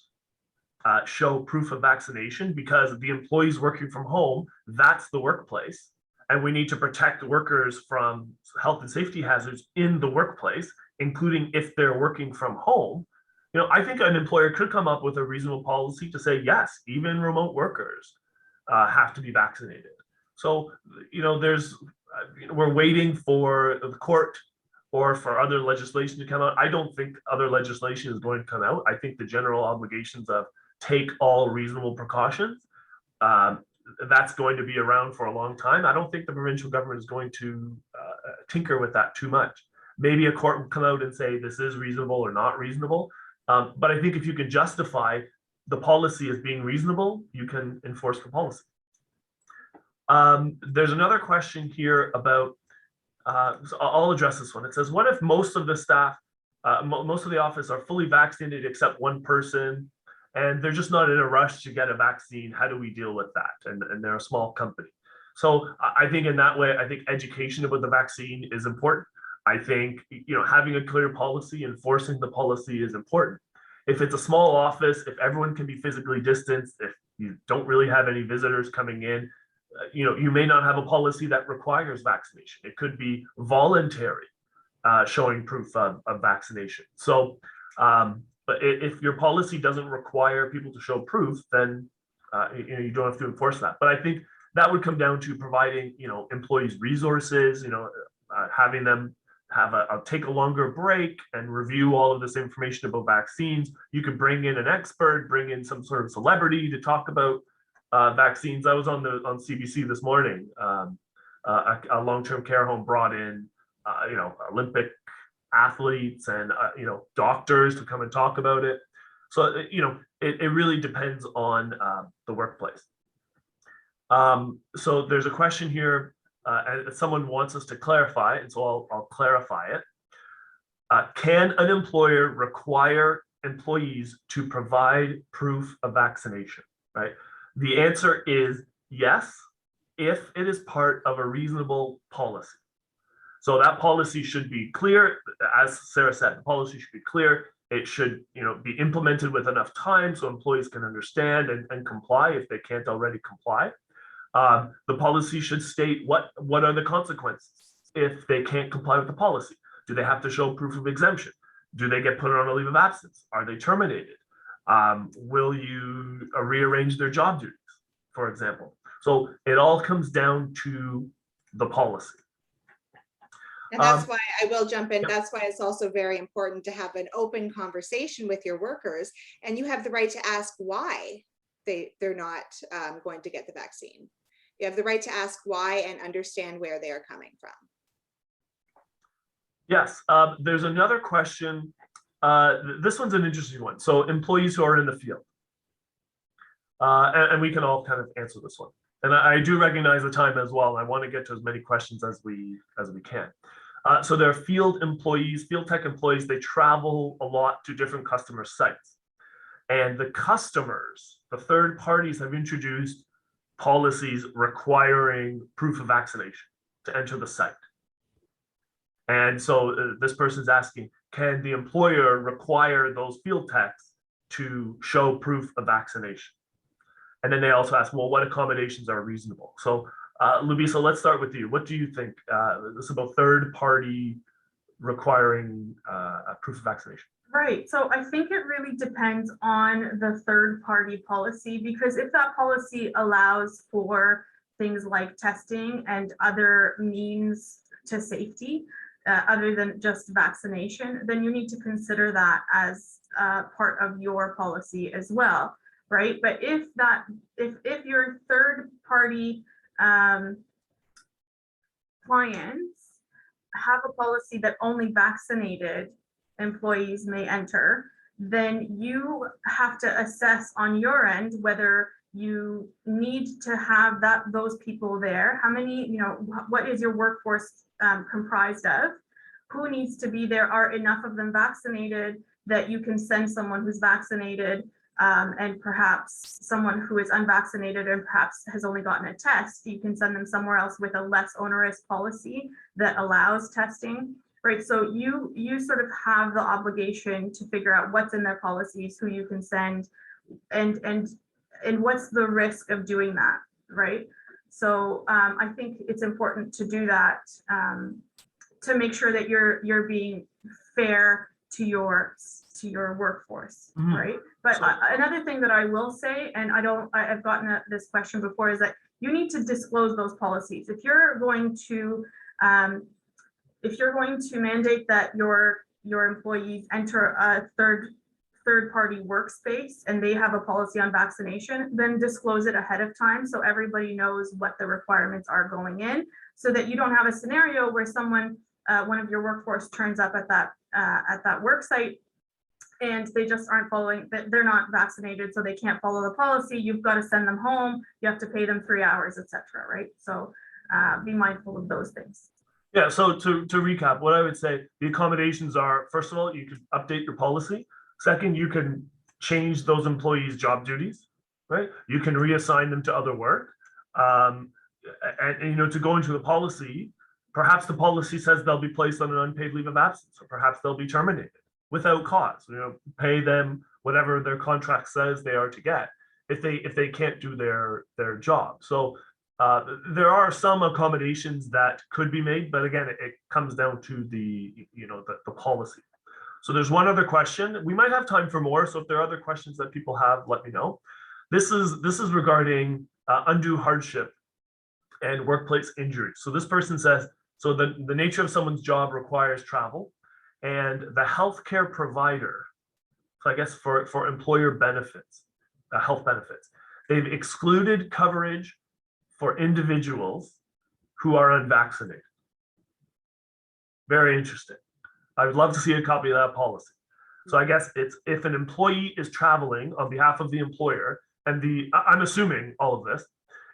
show proof of vaccination because the employees working from home, that's the workplace, and we need to protect workers from health and safety hazards in the workplace, including if they're working from home. I think an employer could come up with a reasonable policy to say, yes, even remote workers have to be vaccinated. So, we're waiting for the court or for other legislation to come out. I don't think other legislation is going to come out. I think the general obligations of take all reasonable precautions, that's going to be around for a long time. I don't think the provincial government is going to tinker with that too much. Maybe a court will come out and say this is reasonable or not reasonable. But I think if you can justify the policy as being reasonable, you can enforce the policy. There's another question here about, so I'll address this one. It says, what if most of the staff, most of the office are fully vaccinated except one person, and they're just not in a rush to get a vaccine? How do we deal with that? And they're a small company. So I think in that way, I think education about the vaccine is important. I think, having a clear policy, enforcing the policy is important. If it's a small office, if everyone can be physically distanced, if you don't really have any visitors coming in, you may not have a policy that requires vaccination. It could be voluntary, showing proof of vaccination. So, but if your policy doesn't require people to show proof, then you don't have to enforce that. But I think that would come down to providing, employees resources, having them take a longer break and review all of this information about vaccines. You could bring in an expert, bring in some sort of celebrity to talk about vaccines. I was on CBC this morning. A long-term care home brought in, Olympic athletes and doctors to come and talk about it. So it really depends on the workplace. So there's a question here, and someone wants us to clarify, and so I'll clarify it. Can an employer require employees to provide proof of vaccination? Right. The answer is yes, if it is part of a reasonable policy. So that policy should be clear. As Sarah said, the policy should be clear. It should, be implemented with enough time so employees can understand and comply if they can't already comply. The policy should state what are the consequences if they can't comply with the policy. Do they have to show proof of exemption? Do they get put on a leave of absence? Are they terminated? Will you rearrange their job duties, for example? So it all comes down to the policy. And that's why I will jump in. That's why it's also very important to have an open conversation with your workers, and you have the right to ask why they're not going to get the vaccine. You have the right to ask why and understand where they are coming from. Yes, there's another question. This one's an interesting one. So employees who are in the field, and we can all kind of answer this one. And I do recognize the time as well. I want to get to as many questions as we can. So there are field employees, field tech employees. They travel a lot to different customer sites, and the customers, the third parties, have introduced policies requiring proof of vaccination to enter the site. And so this person's asking, can the employer require those field techs to show proof of vaccination? And then they also ask, well, what accommodations are reasonable? So Lubisa, let's start with you. What do you think? This is about third-party requiring a proof of vaccination? Right. So I think it really depends on the third party policy, because if that policy allows for things like testing and other means to safety, other than just vaccination, then you need to consider that as part of your policy as well, right? But if your third party clients have a policy that only vaccinated employees may enter, then you have to assess on your end whether you need to have those people there. How many, what is your workforce comprised of? Who needs to be there? Are enough of them vaccinated that you can send someone who's vaccinated, and perhaps someone who is unvaccinated and perhaps has only gotten a test, you can send them somewhere else with a less onerous policy that allows testing, right? So you sort of have the obligation to figure out what's in their policies, who you can send, and what's the risk of doing that, right? So I think it's important to do that, to make sure that you're being fair to your workforce, right? But another thing that I will say, and I've gotten this question before, is that you need to disclose those policies. If you're going to mandate that your employees enter a third party workspace and they have a policy on vaccination, then disclose it ahead of time so everybody knows what the requirements are going in, so that you don't have a scenario where someone, one of your workforce, turns up at that work site and they just aren't following, they're not vaccinated, so they can't follow the policy. You've got to send them home, you have to pay them 3 hours, etc. Right? So be mindful of those things. Yeah, so to recap, what I would say, the accommodations are, first of all, you can update your policy. Second, you can change those employees' job duties, right? You can reassign them to other work. And to go into the policy, perhaps the policy says they'll be placed on an unpaid leave of absence, or perhaps they'll be terminated without cause. Pay them whatever their contract says they are to get if they can't do their job. So there are some accommodations that could be made, but again, it comes down to the policy. So there's one other question. We might have time for more. So if there are other questions that people have, let me know. This is regarding undue hardship and workplace injury. So this person says, so the nature of someone's job requires travel, and the healthcare provider, so I guess for employer benefits, health benefits, they've excluded coverage for individuals who are unvaccinated. Very interesting. I would love to see a copy of that policy. So I guess it's if an employee is traveling on behalf of the employer, and I'm assuming all of this,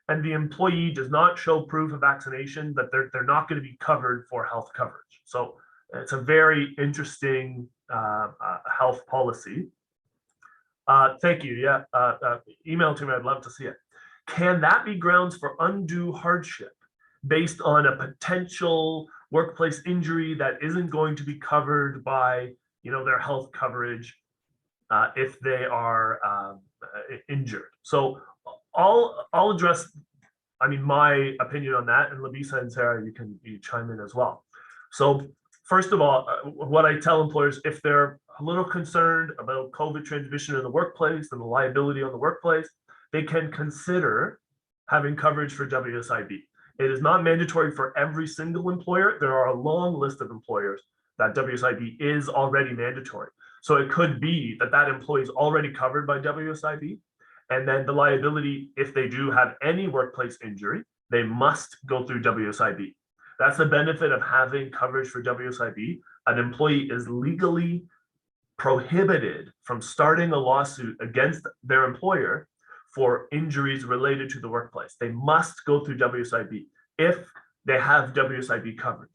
and the employee does not show proof of vaccination, that they're not going to be covered for health coverage. So it's a very interesting health policy. Thank you. Yeah, email to me. I'd love to see it. Can that be grounds for undue hardship based on a potential workplace injury that isn't going to be covered by their health coverage if they are injured? So I'll address my opinion on that, and Labisa and Sarah, you chime in as well. So first of all, what I tell employers, if they're a little concerned about COVID transmission in the workplace and the liability on the workplace, they can consider having coverage for WSIB. It is not mandatory for every single employer. There are a long list of employers that WSIB is already mandatory. So it could be that employee is already covered by WSIB, and then the liability, if they do have any workplace injury, they must go through WSIB. That's the benefit of having coverage for WSIB. An employee is legally prohibited from starting a lawsuit against their employer for injuries related to the workplace. They must go through WSIB if they have WSIB coverage.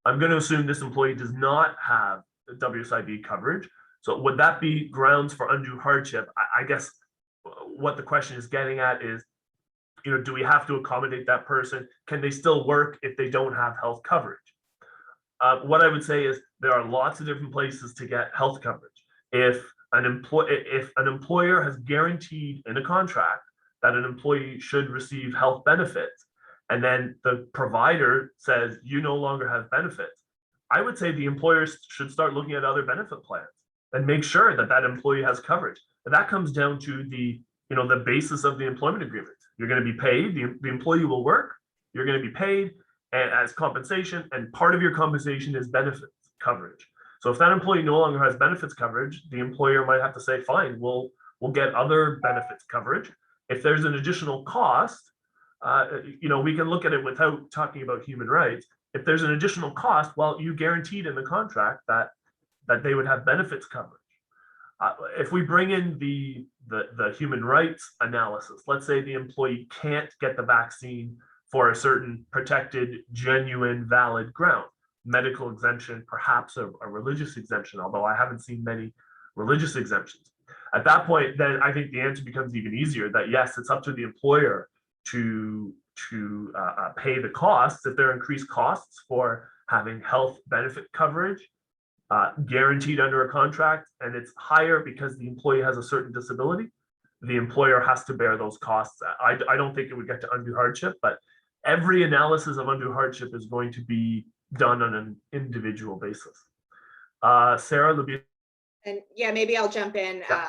I'm going to assume this employee does not have WSIB coverage. So would that be grounds for undue hardship? I guess what the question is getting at is, do we have to accommodate that person? Can they still work if they don't have health coverage? What I would say is there are lots of different places to get health coverage. If an employer has guaranteed in a contract that an employee should receive health benefits, and then the provider says you no longer have benefits, I would say the employers should start looking at other benefit plans and make sure that that employee has coverage. And that comes down to the, the basis of the employment agreement. You're going to be paid, the employee will work, you're going to be paid as compensation, and part of your compensation is benefits coverage. So if that employee no longer has benefits coverage, the employer might have to say, fine, we'll get other benefits coverage. If there's an additional cost, we can look at it without talking about human rights. If there's an additional cost, well, you guaranteed in the contract that they would have benefits coverage. If we bring in the human rights analysis, let's say the employee can't get the vaccine for a certain protected, genuine, valid ground, medical exemption, perhaps a religious exemption, although I haven't seen many religious exemptions. At that point, then I think the answer becomes even easier, that yes, it's up to the employer to pay the costs. If there are increased costs for having health benefit coverage guaranteed under a contract, and it's higher because the employee has a certain disability, the employer has to bear those costs. I don't think it would get to undue hardship, but every analysis of undue hardship is going to be done on an individual basis. Sarah, and yeah, maybe I'll jump in. Yeah.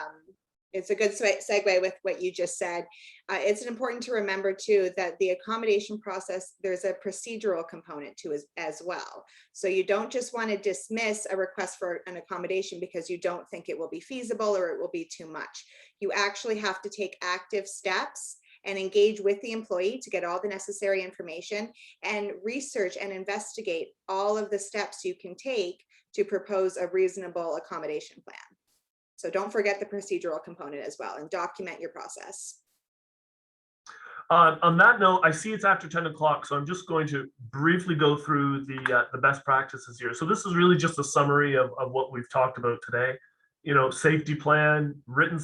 It's a good segue with what you just said. It's important to remember too that the accommodation process, there's a procedural component to it as well. So you don't just want to dismiss a request for an accommodation because you don't think it will be feasible or it will be too much. You actually have to take active steps and engage with the employee to get all the necessary information and research and investigate all of the steps you can take to propose a reasonable accommodation plan. So don't forget the procedural component as well, and document your process. On that note, I see it's after 10 o'clock, so I'm just going to briefly go through the best practices here. So this is really just a summary of what we've talked about today. Safety plan, written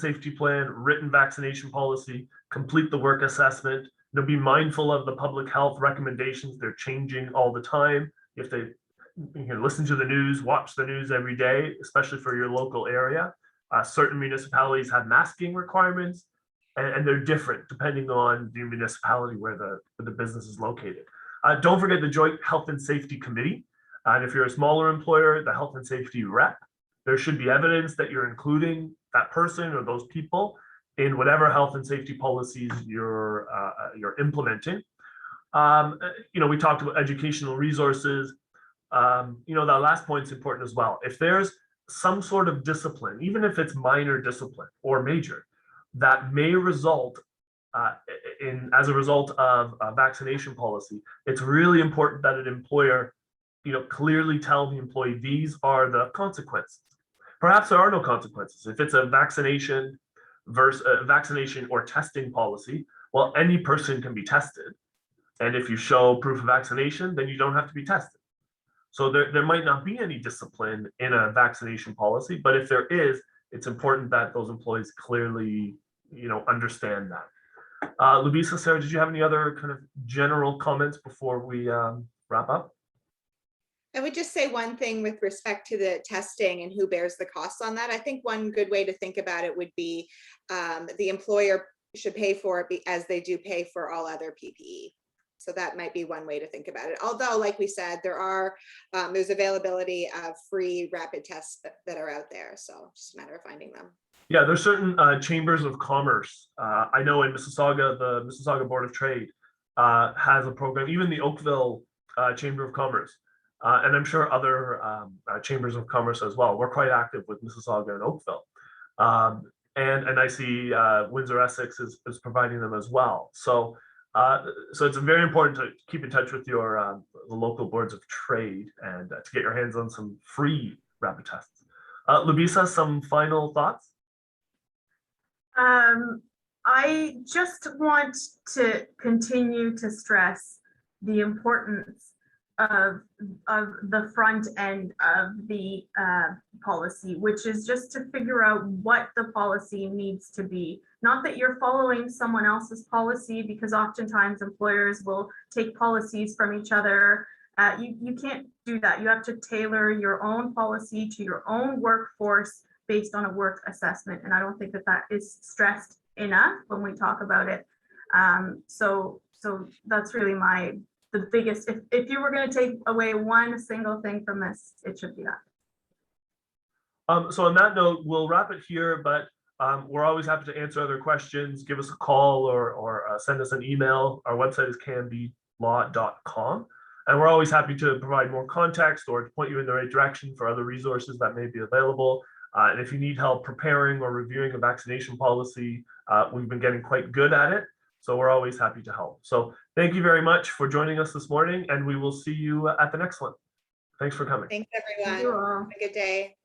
vaccination policy, complete the work assessment. Be mindful of the public health recommendations. They're changing all the time. You can listen to the news, watch the news every day, especially for your local area. Certain municipalities have masking requirements, and they're different depending on the municipality where the business is located. Don't forget the Joint Health and Safety Committee. And if you're a smaller employer, the health and safety rep. There should be evidence that you're including that person or those people in whatever health and safety policies you're implementing. We talked about educational resources. That last point's important as well. If there's some sort of discipline, even if it's minor discipline or major, that may result as a result of a vaccination policy, it's really important that an employer, clearly tell the employee these are the consequences. Perhaps there are no consequences. If it's a vaccination versus a vaccination or testing policy, well, any person can be tested. And if you show proof of vaccination, then you don't have to be tested. So there might not be any discipline in a vaccination policy, but if there is, it's important that those employees clearly, understand that. Lubisa, Sarah, did you have any other kind of general comments before we wrap up? I would just say one thing with respect to the testing and who bears the costs on that. I think one good way to think about it would be the employer should pay for it as they do pay for all other PPE. So that might be one way to think about it. Although, like we said, there's availability of free rapid tests that are out there. So it's just a matter of finding them. Yeah, there's certain chambers of commerce. I know in Mississauga, the Mississauga Board of Trade has a program, even the Oakville Chamber of Commerce. And I'm sure other chambers of commerce as well. We're quite active with Mississauga and Oakville. And I see Windsor Essex is providing them as well. So it's very important to keep in touch with your the local boards of trade and to get your hands on some free rapid tests. Lubisa, some final thoughts? I just want to continue to stress the importance of the front end of the policy, which is just to figure out what the policy needs to be. Not that you're following someone else's policy, because oftentimes employers will take policies from each other. You can't do that. You have to tailor your own policy to your own workforce based on a work assessment. And I don't think that is stressed enough when we talk about it. So that's really my the biggest, if you were going to take away one single thing from this, it should be that. So on that note, we'll wrap it here, but we're always happy to answer other questions. Give us a call or send us an email. Our website is canbelaw.com. And we're always happy to provide more context or to point you in the right direction for other resources that may be available. And if you need help preparing or reviewing a vaccination policy, we've been getting quite good at it. So we're always happy to help. So thank you very much for joining us this morning, and we will see you at the next one. Thanks for coming. Thanks, Thank everyone. you all. Have a good day.